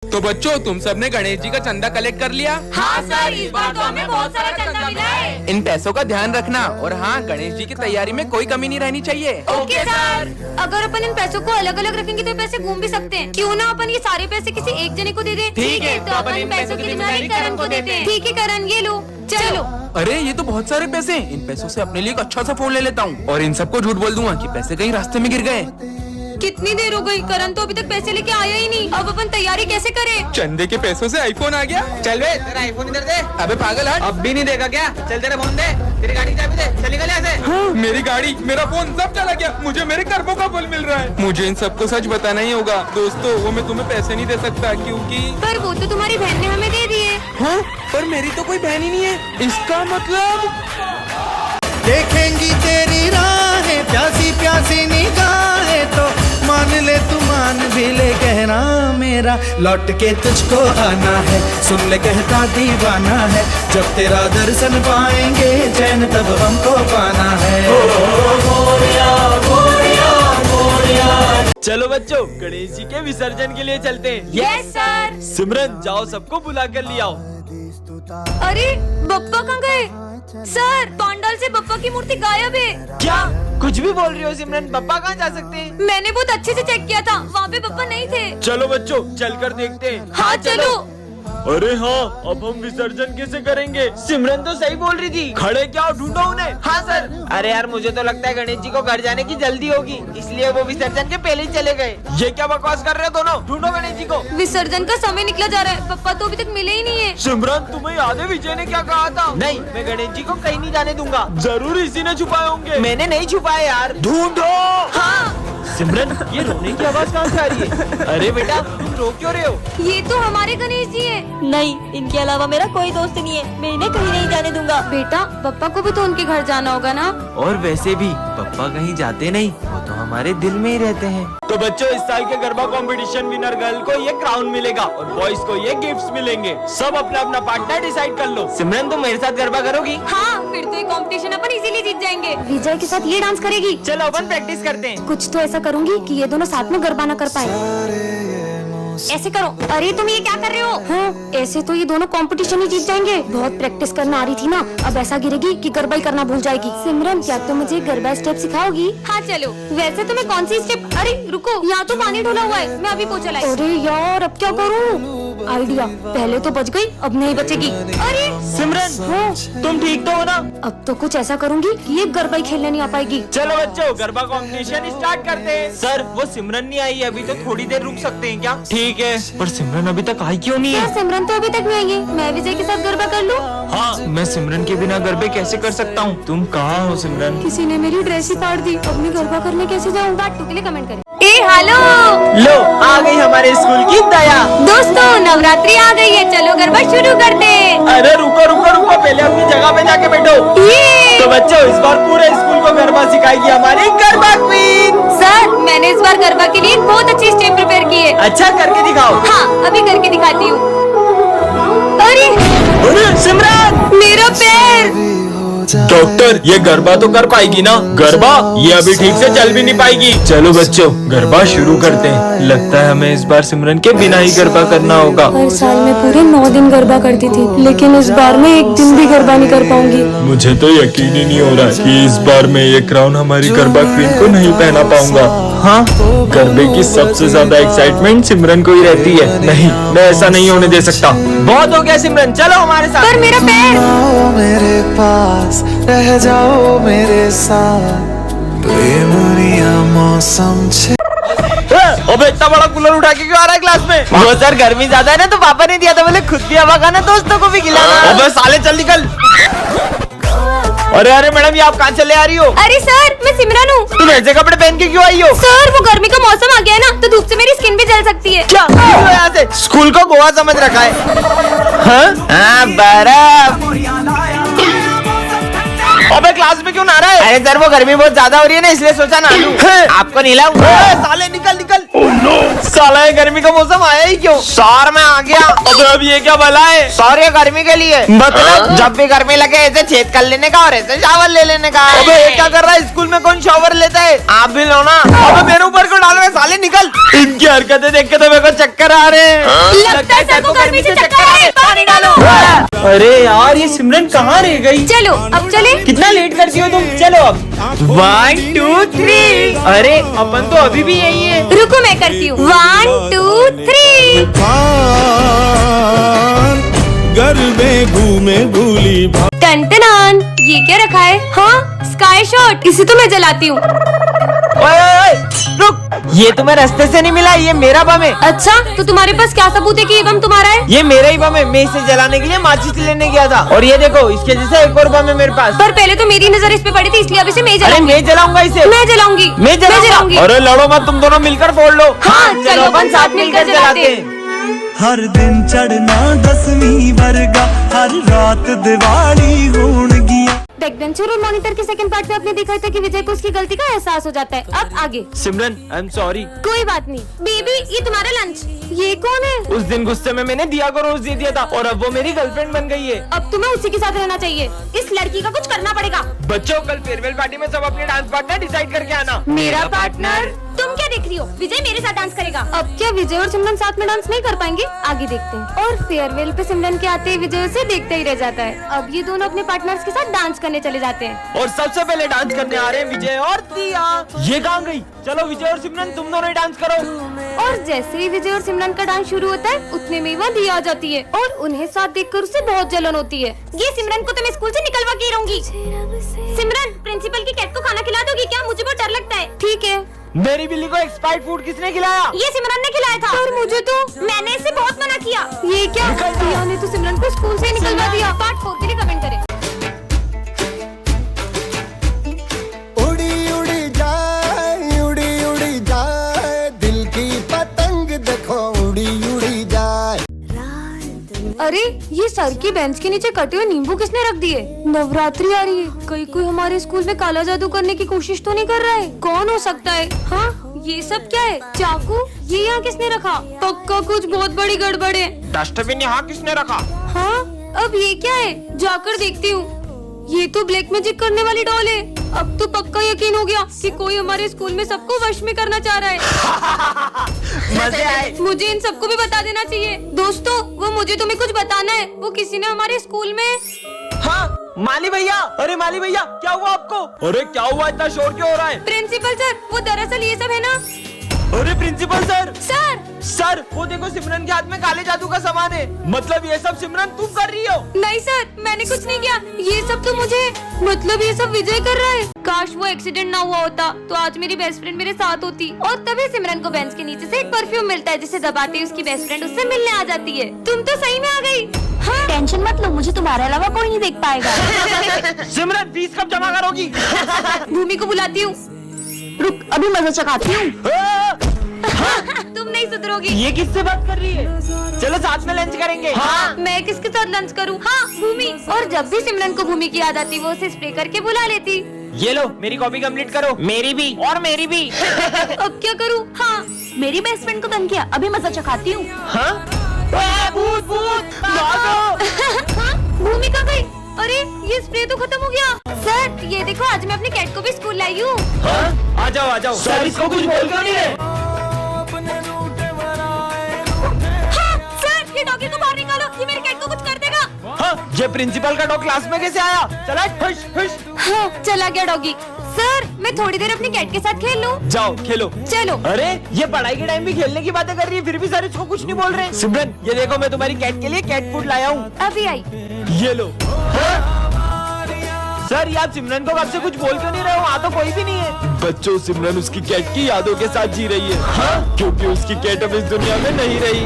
तो बच्चों, तुम सबने गणेश जी का चंदा कलेक्ट कर लिया? हाँ सर, इस बार तो हमें बहुत सारा चंदा मिला है। इन पैसों का ध्यान रखना और हाँ, गणेश जी की तैयारी में कोई कमी नहीं रहनी चाहिए। Okay sir. अगर अपन इन पैसों को अलग अलग रखेंगे तो पैसे घूम भी सकते हैं। क्यों ना अपन ये सारे पैसे किसी एक जने को दे दें? ठीक है, तो अपन इन पैसों की जिम्मेदारी करण को देते हैं। ठीक है करण, ये लो, चलो। अरे ये तो बहुत सारे पैसे हैं। इन पैसों से अपने लिए एक अच्छा सा फोन ले लेता हूँ और इन सबको झूठ बोल दूंगा कि पैसे कहीं रास्ते में गिर गए। कितनी देर हो गई, करण तो अभी तक पैसे लेके आया ही नहीं। अब अपन तैयारी कैसे करें? चंदे के पैसों से आईफोन आ गया। चल बे, तेरा आईफोन इधर दे। अबे पागल हट। अब भी नहीं देगा क्या? चल तेरा फोन दे, तेरी गाड़ी की चाबी दे, चल निकल यहाँ से। हाँ, मेरी गाड़ी, मेरा फोन सब चला गया। मुझे मेरे कर्मों का फल मिल रहा है। मुझे इन सबको सच बताना ही होगा। दोस्तों, वो मैं तुम्हें पैसे नहीं दे सकता क्योंकि पर वो तो तुम्हारी बहन ने हमें दे दिए। हाँ, पर मेरी तो कोई बहन ही नहीं है। इसका मतलब देखेंगी तेरी राहें, प्यासी प्यासी निगाहें तो मान ले तू, मान भी ले कहना मेरा, लौट के तुझको आना है, सुन ले कहता दीवाना है, जब तेरा दर्शन पाएंगे चैन तब हमको पाना है। मोरिया मोरिया मोरिया। चलो बच्चों, गणेश जी के विसर्जन के लिए चलते हैं। Yes sir. सिमरन, जाओ सबको बुला कर ले आओ। अरे बप्पा कहाँ गए? सर, पंडाल से बप्पा की मूर्ति गायब है। क्या कुछ भी बोल रही हो सिमरन? पापा कहाँ जा सकते हैं? मैंने बहुत अच्छे से चेक किया था, वहाँ पे बप्पा नहीं थे। चलो बच्चों, चलकर देखते हैं। हाँ चलो। अरे हाँ, अब हम विसर्जन कैसे करेंगे? सिमरन तो सही बोल रही थी। खड़े क्या हो, ढूंढो उन्हें। हाँ सर। अरे यार, मुझे तो लगता है गणेश जी को घर जाने की जल्दी होगी, इसलिए वो विसर्जन के पहले ही चले गए। ये क्या बकवास कर रहे हो दोनों? ढूंढो गणेश जी को। विसर्जन का समय निकला जा रहा है, पप्पा तो अभी तक मिले ही नहीं है। सिमरन, तुम्हें याद है विजय ने क्या कहा था? नहीं, मैं गणेश जी को कहीं नहीं जाने दूंगा। जरूर इसी ने छुपाए होंगे। मैंने नहीं छुपाया यार। ढूंढो। हाँ, सिमरन, ये रोने की आवाज कहाँ से आ रही है? अरे बेटा, तुम रो क्यों रहे हो? ये तो हमारे गणेश जी है। नहीं, इनके अलावा मेरा कोई दोस्त नहीं है। मैं इन्हें कहीं नहीं जाने दूंगा। बेटा, पप्पा को भी तो उनके घर जाना होगा ना। और वैसे भी पापा कहीं जाते नहीं, वो तो हमारे दिल में ही रहते हैं। तो बच्चों, इस साल के गरबा कंपटीशन विनर गर्ल को ये क्राउन मिलेगा और बॉयज को ये गिफ्ट्स मिलेंगे। सब अपना अपना पार्टनर डिसाइड कर लो। सिमरन, तुम मेरे साथ गरबा करोगी? हाँ, फिर तो ये कंपटीशन अपन इजीली जीत जाएंगे। विजय के साथ ये डांस करेगी। चलो अपन प्रैक्टिस करते हैं। कुछ तो ऐसा करूंगी कि ये दोनों साथ में गरबा ना कर पाए। ऐसे करो। अरे तुम ये क्या कर रहे हो? हाँ, ऐसे तो ये दोनों कंपटीशन ही जीत जाएंगे। बहुत प्रैक्टिस करना आ रही थी ना, अब ऐसा गिरेगी कि गरबा ही करना भूल जाएगी। सिमरन, क्या तुम मुझे गरबा स्टेप सिखाओगी? हाँ चलो। वैसे तुम्हें कौन सी स्टेप? अरे रुको, यहाँ तो पानी ढोला हुआ है, मैं अभी पोछा लाई। अरे यार, अब क्या करूँ? आइडिया, पहले तो बच गई, अब नहीं बचेगी। अरे सिमरन, हाँ, तुम ठीक तो हो ना? अब तो कुछ ऐसा करूंगी कि ये गरबा ही खेलने नहीं आ पाएगी। चलो बच्चों, गरबा कंपटीशन स्टार्ट करते हैं। सर, वो सिमरन नहीं आई है, अभी तो थोड़ी देर रुक सकते हैं क्या? ठीक है, पर सिमरन अभी तक आई क्यों नहीं क्या है? सिमरन तो अभी तक नहीं आई है? मैं विजय के साथ गरबा कर लूं? हाँ, मैं सिमरन के बिना गरबे कैसे कर सकता हूँ? तुम कहाँ हो सिमरन? किसी ने मेरी ड्रेस ही फाड़ दी, अब मैं गरबा करने कैसे जाऊँ? बाटू के लिए कमेंट करें। ए हेलो लो, आ गई हमारे स्कूल की दया। दोस्तों, नवरात्रि आ गई है, चलो गरबा शुरू करते हैं। अरे रुको रुको रुको, पहले अपनी जगह पे जाके बैठो। तो बच्चों, इस बार पूरे स्कूल को गरबा सिखाएगी हमारी गरबा क्वीन। सर, मैंने इस बार गरबा के लिए बहुत अच्छी स्टेप प्रिपेयर की है। अच्छा, करके दिखाओ। हाँ, अभी करके दिखाती हूँ। अरे अरे सिमरन, मेरा पैर। डॉक्टर, ये गरबा तो कर पाएगी ना? गरबा? ये अभी ठीक से चल भी नहीं पाएगी। चलो बच्चों, गरबा शुरू करते हैं। लगता है हमें इस बार सिमरन के बिना ही गरबा करना होगा। हर साल मैं पूरे 9 दिन गरबा करती थी, लेकिन इस बार मैं एक दिन भी गरबा नहीं कर पाऊंगी। मुझे तो यकीन ही नहीं हो रहा कि इस बार मैं ये क्राउन हमारी गरबा क्वीन को नहीं पहना पाऊंगा। हाँ, गरबे की सबसे ज्यादा एक्साइटमेंट सिमरन को ही रहती है। नहीं, मैं ऐसा नहीं होने दे सकता। बहुत हो गया सिमरन, चलो हमारे साथ। पर मेरा पैर। मेरे पास रह जाओ मेरे साथ, बेमुनिया मौसम छे। अबे, इतना बड़ा कूलर उठा के क्यों आ रहा है क्लास में? वो सर, गर्मी ज्यादा है ना, तो पापा ने दिया था, बोले खुद भी हवा खाना, दोस्तों को भी खिलाना। अबे साले, चल निकल। अरे अरे मैडम, ये आप कहाँ चले आ रही हो? अरे सर, मैं सिमरन हूँ। तुम ऐसे कपड़े पहन के क्यों आई हो? सर, वो गर्मी का मौसम आ गया है ना, तो धूप से मेरी स्किन भी जल सकती है। क्या यहाँ से? स्कूल को गोवा समझ रखा है? हाँ, बर्फ। अबे क्लास में क्यों नहा रहा है? अरे सर, वो गर्मी बहुत ज्यादा हो रही है ना, इसलिए सोचा ना लूं। आपको नहीं लाऊं? साले निकल निकल। साला, ये गर्मी का मौसम आया ही क्यों? सर, मैं आ गया। अबे मतलब ये क्या भला है? सॉरी गर्मी के लिए। मतलब जब भी गर्मी लगे ऐसे छेद कर लेने का और ऐसे शावर ले लेने का। अबे ये क्या कर रहा है? स्कूल में कौन शावर लेता है? आप भी लो ना। अबे मेरे ऊपर को डालो, साले निकल। इनकी हरकतें देख के तो मेरे को चक्कर आ रहे हैं। लगता है सर को गर्मी से चक्कर आ रहे हैं, पानी डालो। अरे यार ये सिमरन कहाँ रह गई? चलो अब चले। कितना लेट करती हो तुम? चलो अब 1 2 3। अरे अपन तो अभी भी यही है। रुको मैं करती हूँ। 1 2 3। घर में घूमे भूली टन ये क्या रखा है? हाँ स्काई शॉट, इसे तो मैं जलाती हूँ। ओए, रुक, ये तुम्हें रास्ते से नहीं मिला, ये मेरा बम है। अच्छा तो तुम्हारे पास क्या सबूत है कि ये बम तुम्हारा है? ये मेरा ही बम है, मैं इसे जलाने के लिए माचिस लेने गया था। और ये देखो इसके जैसा एक और बम है मेरे पास। पर पहले तो मेरी नजर इस पे पड़ी थी, इसलिए अब इसे मैं अरे जलाऊंगी। मैं जलाऊंगा इसे। मैं जलाऊंगी। मैं जलाऊंगी। अरे लड़ो मत, तुम दोनों मिलकर फोड़ लो। हाँ, चलो अपन साथ मिलकर जलाते हैं। हर दिन चढ़ना 10वीं वर्गा, हर रात दिवाली होणगियां। बैकबेंचर और मॉनिटर के सेकंड पार्ट में आपने देखा था कि विजय को उसकी गलती का एहसास हो जाता है। अब आगे। सिमरन आई एम सॉरी। कोई बात नहीं। बेबी ये तुम्हारा लंच। ये कौन है? उस दिन गुस्से में मैंने दिया को रोज दे दिया था और अब वो मेरी गर्लफ्रेंड बन गई है। अब तुम्हें उसी के साथ रहना चाहिए। इस लड़की का कुछ करना पड़ेगा। बच्चों कल फेयरवेल पार्टी में सब अपने डांस पार्टनर डिसाइड करके आना। मेरा पार्टनर? तुम क्या देख रही हो? विजय मेरे साथ डांस करेगा। अब क्या विजय और सिमरन साथ में डांस नहीं कर पाएंगे? आगे देखते हैं। और फेयरवेल पे सिमरन के आते ही विजय उसे देखते ही रह जाता है। अब ये दोनों अपने पार्टनर्स के साथ डांस करने चले जाते हैं। और सबसे पहले डांस करने आ रहे हैं विजय और दिया। ये कहाँ गई? चलो विजय और सिमरन तुम दोनों ही डांस करो। और जैसे ही विजय और सिमरन का डांस शुरू होता है उतने में वहाँ दिया आ जाती है और उन्हें साथ देखकर उसे बहुत जलन होती है। ये सिमरन को तो मैं स्कूल से निकलवा के ही रहूंगी। सिमरन प्रिंसिपल की कैट को खाना खिला दोगी क्या? मुझे बहुत डर लगता है। ठीक है। मेरी बिल्ली को एक्सपायर्ड फूड किसने खिलाया? ये सिमरन ने खिलाया था। और मुझे तो मैंने इसे बहुत मना किया। ये क्या? दिया ने तो सिमरन को स्कूल से ही निकलवा दिया। पार्ट 4 के लिए कमेंट करें। उड़ी उड़ी जाए दिल की पतंग देखो उड़ी उड़ी जाए। अरे ये सर की बेंच के नीचे कटे हुए नींबू किसने रख दिए? नवरात्रि आ रही है, कहीं कोई हमारे स्कूल में काला जादू करने की कोशिश तो नहीं कर रहा है? कौन हो सकता है? हाँ ये सब क्या है? चाकू? ये यहाँ किसने रखा? पक्का कुछ बहुत बड़ी गड़बड़ है। डस्टबिन यहाँ किसने रखा? हाँ अब ये क्या है? जाकर देखती हूँ। ये तो ब्लैक मैजिक करने वाली डॉल है। अब तो पक्का यकीन हो गया कि कोई हमारे स्कूल में सबको वश में करना चाह रहा है। मजे आए। मुझे इन सबको भी बता देना चाहिए। दोस्तों वो मुझे तुम्हें कुछ बताना है। वो किसी ने हमारे स्कूल में। हाँ माली भैया। अरे माली भैया क्या हुआ आपको? अरे क्या हुआ, इतना शोर क्यों हो रहा है? प्रिंसिपल सर वो दरअसल ये सब है ना। अरे प्रिंसिपल सर। सर वो देखो सिमरन के हाथ में काले जादू का सामान है। मतलब ये सब सिमरन तुम कर रही हो? नहीं सर मैंने कुछ नहीं किया। ये सब तो मुझे मतलब ये सब विजय कर रहा है। काश वो एक्सीडेंट ना हुआ होता तो आज मेरी बेस्ट फ्रेंड मेरे साथ होती। और तभी सिमरन को बेंच के नीचे से एक परफ्यूम मिलता है जिसे दबाते ही उसकी बेस्ट फ्रेंड उससे मिलने आ जाती है। तुम तो सही में आ गई। हाँ टेंशन मत लो, मुझे तुम्हारे अलावा कोई नहीं देख पाएगा। सिमरन फीस कब जमा करोगी? भूमि को बुलाती हूँ। रुक अभी मजा चखाती हूँ। तुम नहीं सुधरोगी। ये किससे बात कर रही है? चलो साथ में लंच करेंगे। हाँ मैं किसके साथ लंच करूँ? हाँ भूमि। और जब भी सिमरन को भूमि की याद आती वो उसे स्प्रे करके बुला लेती। ये लो मेरी कॉपी कंप्लीट करो। मेरी भी और मेरी भी। अब क्या करूँ? हाँ मेरी बेस्ट फ्रेंड को तंग किया, अभी मजा चखाती हूँ। हाँ? भूत भूत भागो। भूमि कहाँ गई? अरे ये स्प्रे तो खत्म हो गया। सर ये देखो आज मैं अपने कैट को भी स्कूल लाई हूँ। हाँ? आ जाओ आ जाओ। सर इसको कुछ बोल क्यों नहीं रहे? हाँ, सर ये डॉगी को बाहर निकालो, ये मेरे कैट को कुछ कर देगा। हाँ? ये प्रिंसिपल का डॉग क्लास में कैसे आया? चला हुश हुश। हाँ चला गया डॉगी। सर मैं थोड़ी देर अपने कैट के साथ खेल लूं? जाओ खेलो। चलो। अरे ये पढ़ाई के टाइम भी खेलने की बातें कर रही है फिर भी सर इसको कुछ नहीं बोल रहे। सिमरन ये देखो मैं तुम्हारी कैट के लिए कैट फूड लाया हूँ। अभी आई। ये लो। सर ये आप सिमरन को कब से कुछ बोल क्यों नहीं रहे हो? वहाँ तो कोई भी नहीं है। बच्चों सिमरन उसकी कैट की यादों के साथ जी रही है। हाँ? क्योंकि उसकी कैट अब इस दुनिया में नहीं रही।